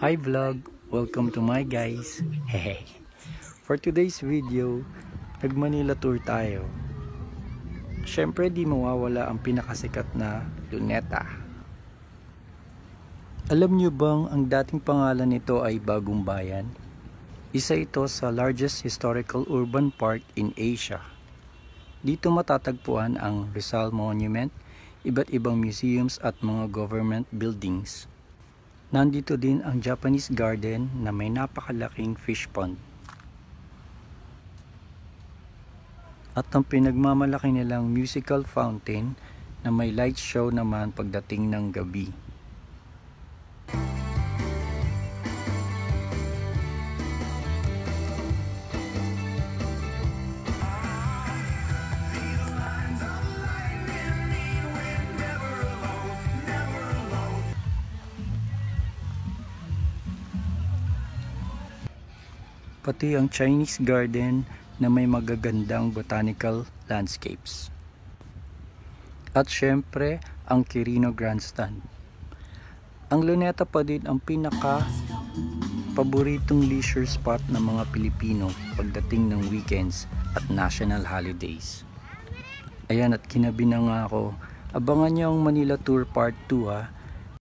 Hi vlog! Welcome to my guys! Hehe! For today's video, nag-Manila tour tayo. Syempre di mawawala ang pinakasikat na Luneta. Alam nyo bang ang dating pangalan nito ay Bagong Bayan? Isa ito sa largest historical urban park in Asia. Dito matatagpuan ang Rizal Monument, iba't ibang museums at mga government buildings. Nandito din ang Japanese Garden na may napakalaking fish pond. At ang pinagmamalaki nilang musical fountain na may light show naman pagdating ng gabi. Pati ang Chinese Garden na may magagandang botanical landscapes. At syempre, ang Quirino Grandstand. Ang Luneta pa din ang pinaka-paboritong leisure spot ng mga Pilipino pagdating ng weekends at national holidays. Ayan, at kinabi na nga ako. Abangan niyo ang Manila Tour Part 2 ha.